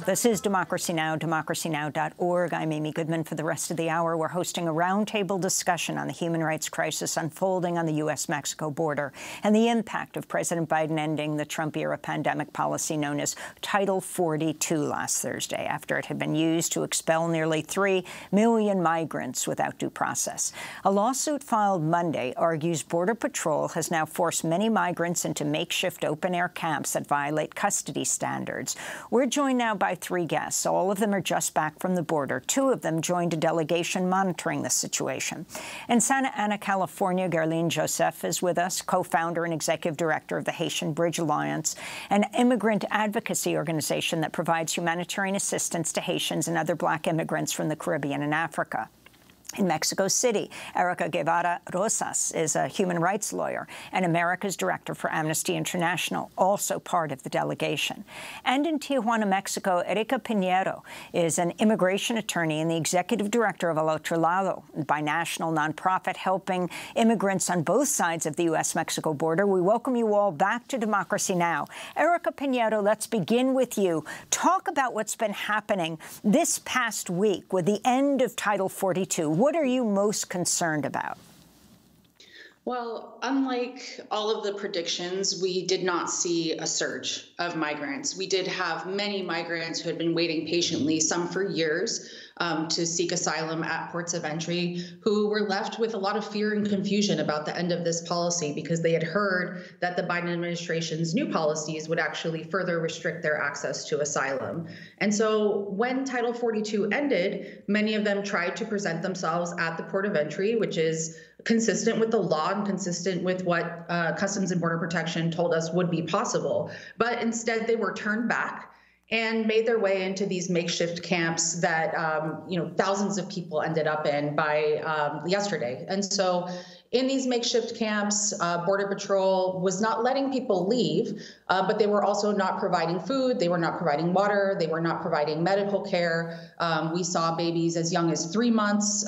This is Democracy Now!, democracynow.org. I'm Amy Goodman. For the rest of the hour, we're hosting a roundtable discussion on the human rights crisis unfolding on the U.S. Mexico border and the impact of President Biden ending the Trump-era pandemic policy known as Title 42 last Thursday, after it had been used to expel nearly 3 million migrants without due process. A lawsuit filed Monday argues Border Patrol has now forced many migrants into makeshift open-air camps that violate custody standards. We're joined now by 3 guests. All of them are just back from the border. 2 of them joined a delegation monitoring the situation. In Santa Ana, California, Guerline Jozef is with us, co-founder and executive director of the Haitian Bridge Alliance, an immigrant advocacy organization that provides humanitarian assistance to Haitians and other Black immigrants from the Caribbean and Africa. In Mexico City, Erika Guevara-Rosas is a human rights lawyer and America's director for Amnesty International, also part of the delegation. And in Tijuana, Mexico, Erika Pinheiro is an immigration attorney and the executive director of Otro Lado, a binational nonprofit helping immigrants on both sides of the U.S. Mexico border. We welcome you all back to Democracy Now! Erika Pinheiro, let's begin with you. Talk about what's been happening this past week with the end of Title 42. What are you most concerned about? Well, unlike all of the predictions, we did not see a surge of migrants. We did have many migrants who had been waiting patiently, some for years, to seek asylum at ports of entry, who were left with a lot of fear and confusion about the end of this policy because they had heard that the Biden administration's new policies would actually further restrict their access to asylum. And so when Title 42 ended, many of them tried to present themselves at the port of entry, which is consistent with the law and consistent with what Customs and Border Protection told us would be possible. But instead, they were turned back and made their way into these makeshift camps that thousands of people ended up in by yesterday. And so in these makeshift camps, Border Patrol was not letting people leave, but they were also not providing food. They were not providing water. They were not providing medical care. We saw babies as young as 3 months,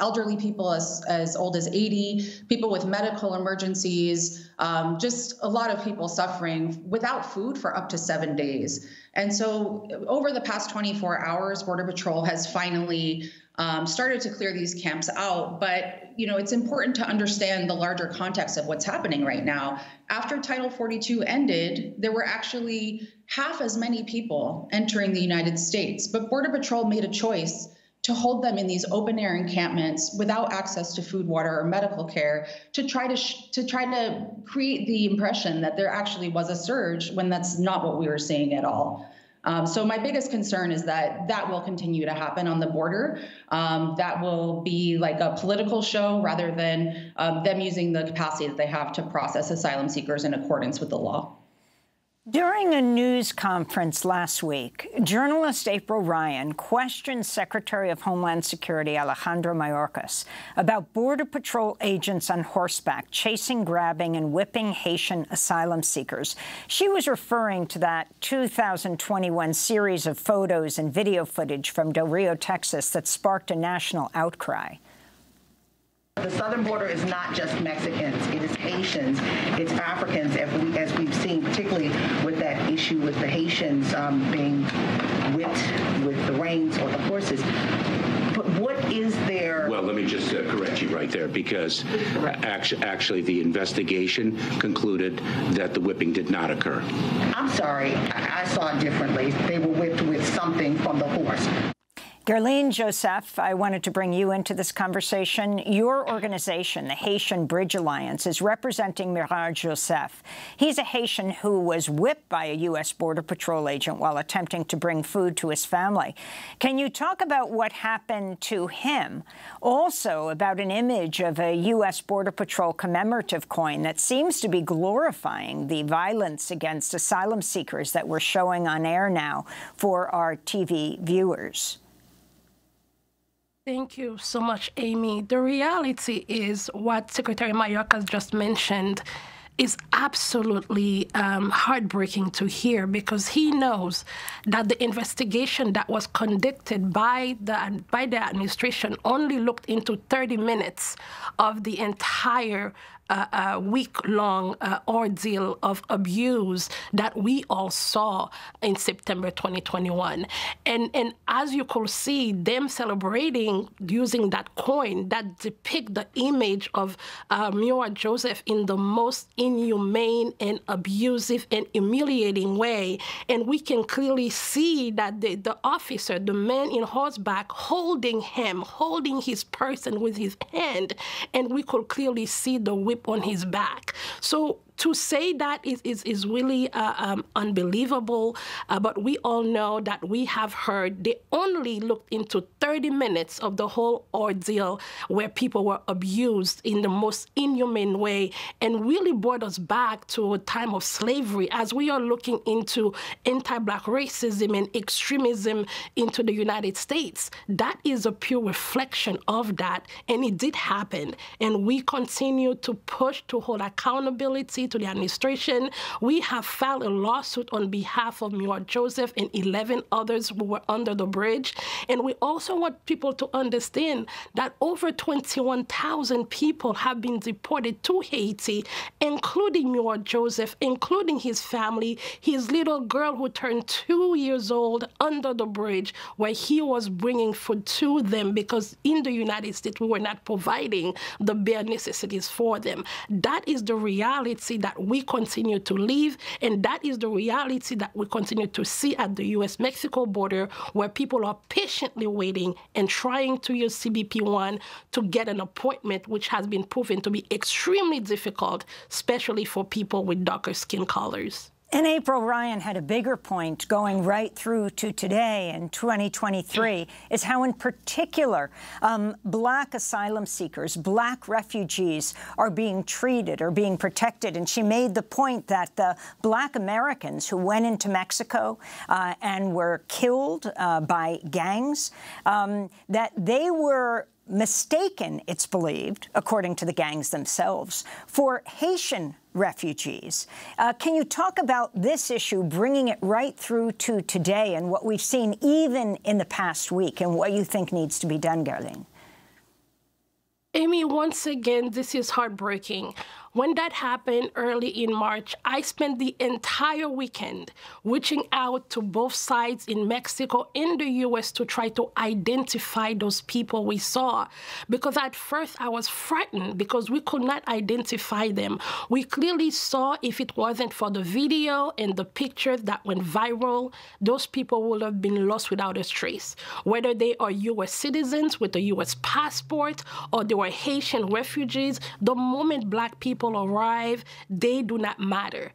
elderly people as old as 80, people with medical emergencies, just a lot of people suffering without food for up to 7 days. And so over the past 24 hours, Border Patrol has finally started to clear these camps out. But, it's important to understand the larger context of what's happening right now. After Title 42 ended, there were actually half as many people entering the United States. But Border Patrol made a choice to hold them in these open-air encampments without access to food, water, or medical care, to try to create the impression that there actually was a surge when that's not what we were seeing at all. So my biggest concern is that will continue to happen on the border. That will be like a political show rather than them using the capacity that they have to process asylum seekers in accordance with the law. During a news conference last week, journalist April Ryan questioned Secretary of Homeland Security Alejandro Mayorkas about Border Patrol agents on horseback chasing, grabbing, and whipping Haitian asylum seekers. She was referring to that 2021 series of photos and video footage from Del Rio, Texas, that sparked a national outcry. The southern border is not just Mexicans, it is Haitians, it's Africans, as we've seen, particularly with that issue with the Haitians being whipped with the reins or the horses. But what is there? Well, let me just correct you right there, because actually the investigation concluded that the whipping did not occur. I'm sorry, I saw it differently. They were whipped with something from the horse. Guerline Jozef, I wanted to bring you into this conversation. Your organization, the Haitian Bridge Alliance, is representing Guerline Jozef. He's a Haitian who was whipped by a U.S. Border Patrol agent while attempting to bring food to his family. Can you talk about what happened to him? Also about an image of a U.S. Border Patrol commemorative coin that seems to be glorifying the violence against asylum seekers that we're showing on air now for our TV viewers. Thank you so much, Amy. The reality is what Secretary Mayorkas just mentioned is absolutely heartbreaking to hear, because he knows that the investigation that was conducted by the administration only looked into 30 minutes of the entire week-long ordeal of abuse that we all saw in September 2021. And as you could see, them celebrating using that coin that depict the image of Jozef in the most inhumane and abusive and humiliating way. And we can clearly see that the officer, the man in horseback, holding his person with his hand, and we could clearly see the whip on his back. So to say that is really unbelievable, but we all know that we have heard they only looked into 30 minutes of the whole ordeal where people were abused in the most inhumane way, and really brought us back to a time of slavery as we are looking into anti-Black racism and extremism into the United States. That is a pure reflection of that, and it did happen. And we continue to push to hold accountability to the administration. We have filed a lawsuit on behalf of Jozef and 11 others who were under the bridge. And we also want people to understand that over 21,000 people have been deported to Haiti, including Jozef, including his family, his little girl who turned 2 years old under the bridge, where he was bringing food to them because in the United States we were not providing the bare necessities for them. That is the reality that we continue to live, and that is the reality that we continue to see at the U.S. Mexico border, where people are patiently waiting and trying to use CBP-1 to get an appointment, which has been proven to be extremely difficult, especially for people with darker skin colors. In April, Ryan had a bigger point going right through to today in 2023, is how in particular Black asylum seekers, Black refugees are being treated or being protected. And she made the point that the Black Americans who went into Mexico and were killed by gangs, that they were mistaken, it's believed, according to the gangs themselves, for Haitian refugees. Can you talk about this issue, bringing it right through to today and what we've seen even in the past week, and what you think needs to be done, Guerline? Amy, once again, this is heartbreaking. When that happened early in March, I spent the entire weekend reaching out to both sides in Mexico and the U.S. to try to identify those people we saw. Because at first I was frightened because we could not identify them. We clearly saw, if it wasn't for the video and the pictures that went viral, those people would have been lost without a trace. Whether they are U.S. citizens with a U.S. passport or they were Haitian refugees, the moment Black people arrive, they do not matter.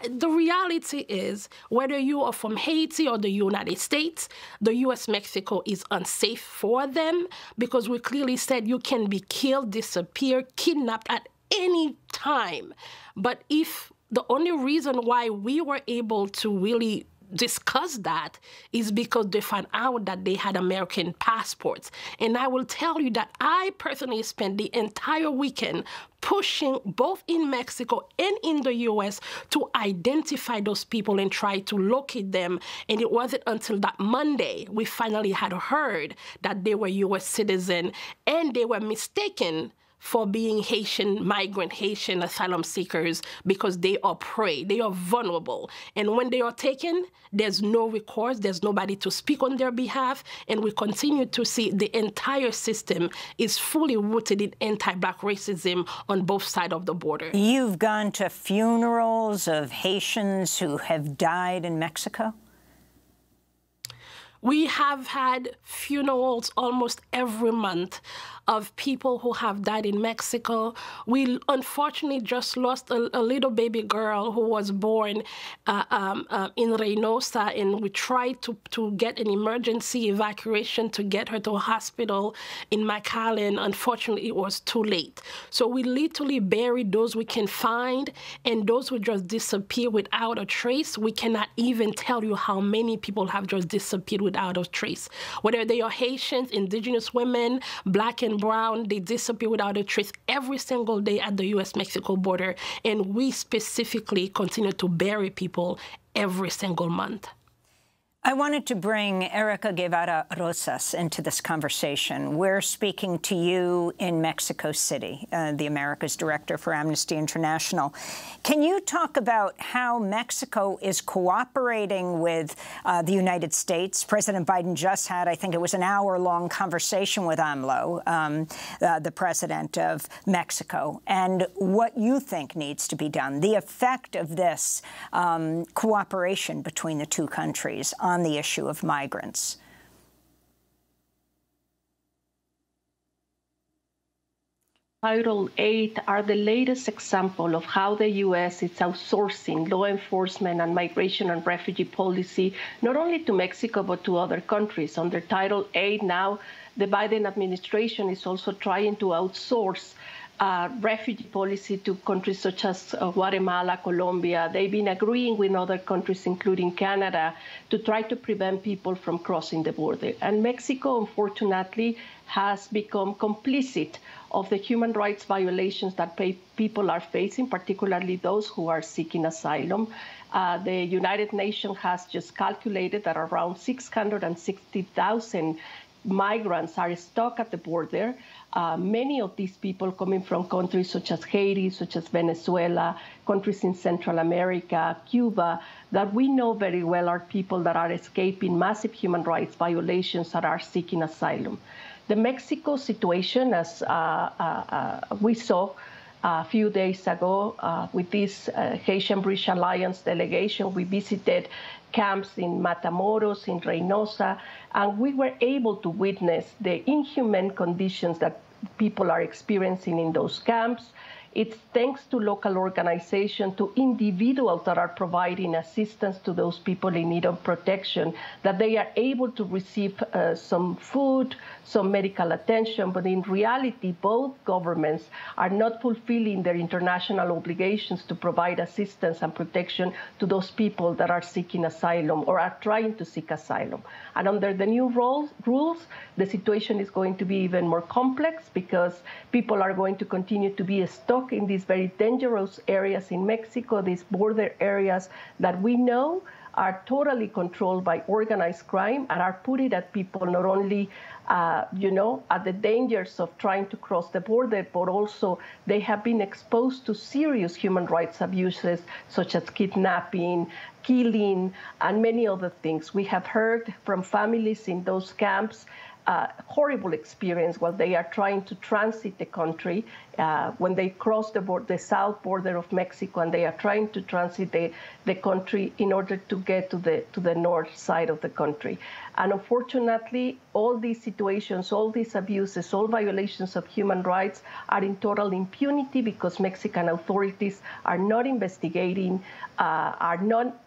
The reality is, whether you are from Haiti or the United States, the U.S. Mexico is unsafe for them, because we clearly said you can be killed, disappear, kidnapped at any time. But if the only reason why we were able to really discuss that is because they found out that they had American passports. And I will tell you that I personally spent the entire weekend pushing both in Mexico and in the U.S. to identify those people and try to locate them. And it wasn't until that Monday we finally had heard that they were U.S. citizens and they were mistaken for being Haitian migrant, Haitian asylum seekers, because they are prey, they are vulnerable. And when they are taken, there's no recourse, there's nobody to speak on their behalf, and we continue to see the entire system is fully rooted in anti-Black racism on both sides of the border. You've gone to funerals of Haitians who have died in Mexico? We have had funerals almost every month of people who have died in Mexico. We unfortunately just lost a little baby girl who was born in Reynosa, and we tried to get an emergency evacuation to get her to a hospital in McAllen. Unfortunately, it was too late. So we literally buried those we can find, and those who just disappear without a trace. We cannot even tell you how many people have just disappeared without a trace. Whether they are Haitians, indigenous women, Black and brown, they disappear without a trace every single day at the U.S. Mexico border. And we specifically continue to bury people every single month. I wanted to bring Erika Guevara-Rosas into this conversation. We're speaking to you in Mexico City, the Americas Director for Amnesty International. Can you talk about how Mexico is cooperating with the United States? President Biden just had, I think it was an hour-long conversation with AMLO, the president of Mexico, and what you think needs to be done, the effect of this cooperation between the two countries on the issue of migrants. Title 8 are the latest example of how the U.S. is outsourcing law enforcement and migration and refugee policy, not only to Mexico, but to other countries. Under Title 8 now, the Biden administration is also trying to outsource refugee policy to countries such as Guatemala, Colombia. They've been agreeing with other countries, including Canada, to try to prevent people from crossing the border. And Mexico, unfortunately, has become complicit of the human rights violations that people are facing, particularly those who are seeking asylum. The United Nations has just calculated that around 660,000 migrants are stuck at the border. Many of these people coming from countries such as Haiti, such as Venezuela, countries in Central America, Cuba, that we know very well are people that are escaping massive human rights violations that are seeking asylum. The Mexico situation, as we saw a few days ago with this Haitian Bridge Alliance delegation, we visited camps in Matamoros, in Reynosa, and we were able to witness the inhumane conditions that people are experiencing in those camps. It's thanks to local organizations, to individuals that are providing assistance to those people in need of protection, that they are able to receive some food, some medical attention. But in reality, both governments are not fulfilling their international obligations to provide assistance and protection to those people that are seeking asylum or are trying to seek asylum. And under the new rules, the situation is going to be even more complex because people are going to continue to be stuck in these very dangerous areas in Mexico, these border areas that we know are totally controlled by organized crime and are putting at people not only, at the dangers of trying to cross the border, but also they have been exposed to serious human rights abuses, such as kidnapping, killing, and many other things. We have heard from families in those camps horrible experience while they are trying to transit the country when they cross the south border of Mexico, and they are trying to transit the country in order to get to the north side of the country. And unfortunately, all these situations, all these abuses, all violations of human rights are in total impunity because Mexican authorities are not investigating, are not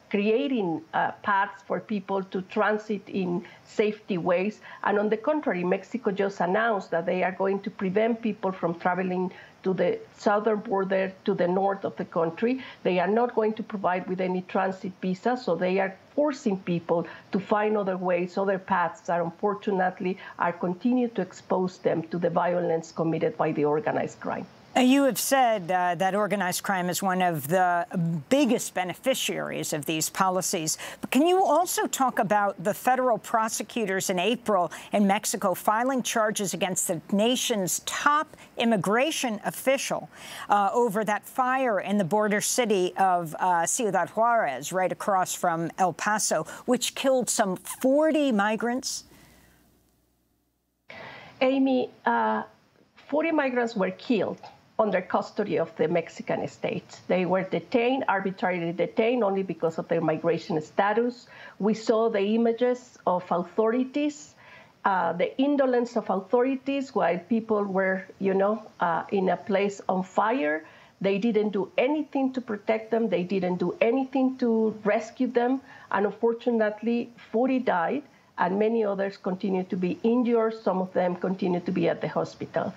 creating paths for people to transit in safety ways. And on the contrary, Mexico just announced that they are going to prevent people from traveling to the southern border to the north of the country. They are not going to provide with any transit visa, so they are forcing people to find other ways, other paths that unfortunately are continue to expose them to the violence committed by the organized crime. You have said that organized crime is one of the biggest beneficiaries of these policies. But can you also talk about the federal prosecutors in April in Mexico filing charges against the nation's top immigration official over that fire in the border city of Ciudad Juarez, right across from El Paso, which killed some 40 migrants? Amy, 40 migrants were killed under custody of the Mexican state. They were detained, arbitrarily detained, only because of their migration status. We saw the images of authorities, the indolence of authorities while people were, in a place on fire. They didn't do anything to protect them. They didn't do anything to rescue them. And unfortunately, 40 died, and many others continue to be injured. Some of them continue to be at the hospital.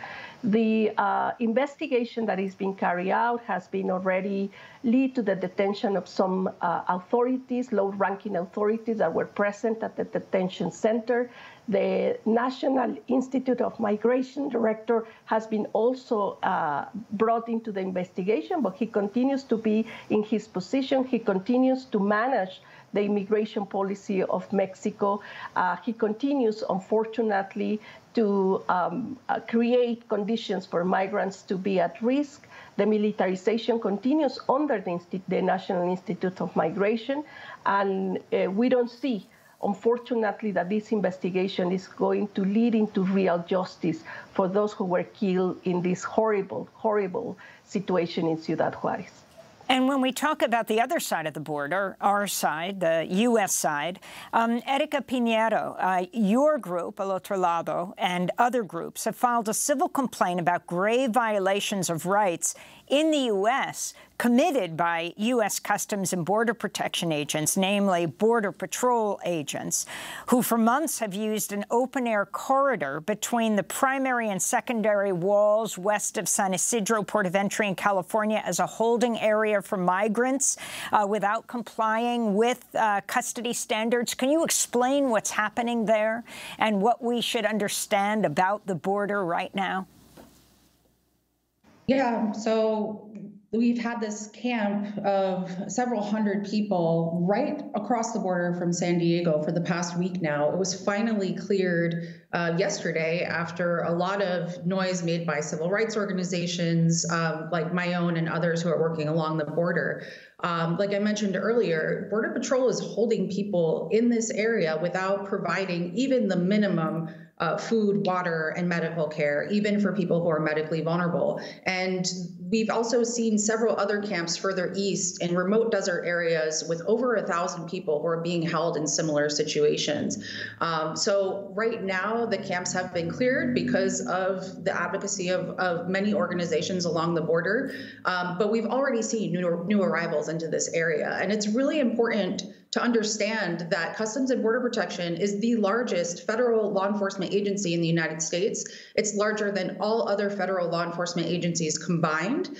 The investigation that is being carried out has been already lead to the detention of some authorities, low-ranking authorities that were present at the detention center. The National Institute of Migration director has been also brought into the investigation, but he continues to be in his position. He continues to manage the immigration policy of Mexico. He continues, unfortunately, to create conditions for migrants to be at risk. The militarization continues under the National Institute of Migration, and we don't see, unfortunately, that this investigation is going to lead into real justice for those who were killed in this horrible, horrible situation in Ciudad Juárez. And when we talk about the other side of the border, our side, the U.S. side, Erika Pinheiro, your group, Otro Lado, and other groups have filed a civil complaint about grave violations of rights in the U.S. committed by U.S. Customs and Border Protection agents, namely Border Patrol agents, who for months have used an open-air corridor between the primary and secondary walls west of San Isidro Port of Entry in California as a holding area for migrants without complying with custody standards. Can you explain what's happening there and what we should understand about the border right now? Yeah, so we've had this camp of several hundred people right across the border from San Diego for the past week now. It was finally cleared yesterday after a lot of noise made by civil rights organizations like my own and others who are working along the border. Like I mentioned earlier, Border Patrol is holding people in this area without providing even the minimum food, water, and medical care, even for people who are medically vulnerable. And we've also seen several other camps further east in remote desert areas with over 1,000 people who are being held in similar situations. So right now, the camps have been cleared because of the advocacy of many organizations along the border. But we've already seen new arrivals into this area. And it's really important to understand that Customs and Border Protection is the largest federal law enforcement agency in the United States. It's larger than all other federal law enforcement agencies combined.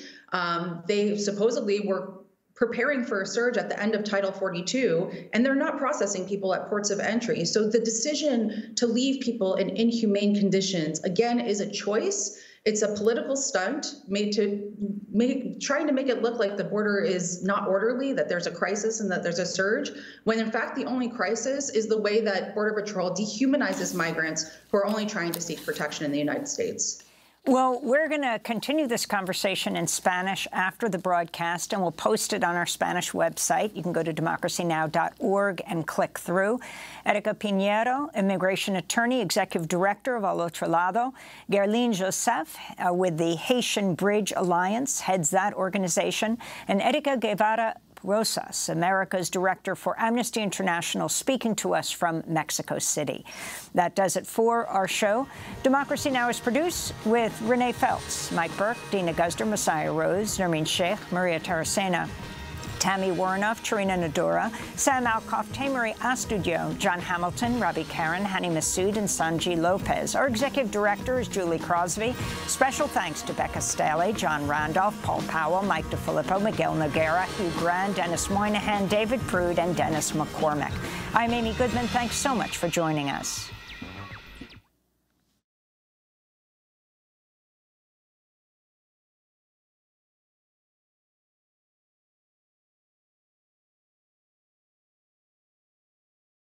They supposedly were preparing for a surge at the end of Title 42, and they're not processing people at ports of entry. So the decision to leave people in inhumane conditions, again, is a choice. It's a political stunt trying to make it look like the border is not orderly, that there's a crisis and that there's a surge, when in fact the only crisis is the way that Border Patrol dehumanizes migrants who are only trying to seek protection in the United States. Well, we're going to continue this conversation in Spanish after the broadcast, and we'll post it on our Spanish website. You can go to democracynow.org and click through. Erika Pinheiro, immigration attorney, executive director of Otro Lado. Guerline Jozef, with the Haitian Bridge Alliance, heads that organization. And Erika Guevara-Rosas, America's director for Amnesty International, speaking to us from Mexico City. That does it for our show. Democracy Now! Is produced with Renee Feltz, Mike Burke, Dina Guzder, Messiah Rose, Nermeen Sheikh, Maria Taracena, Tammy Warnoff, Charina Nadora, Sam Alcoff, Tamery Astudio, John Hamilton, Robbie Karen, Hani Massoud, and Sanji Lopez. Our executive director is Julie Crosby. Special thanks to Becca Staley, John Randolph, Paul Powell, Mike DeFilippo, Miguel Noguera, Hugh Grand, Dennis Moynihan, David Prude, and Dennis McCormick. I'm Amy Goodman. Thanks so much for joining us.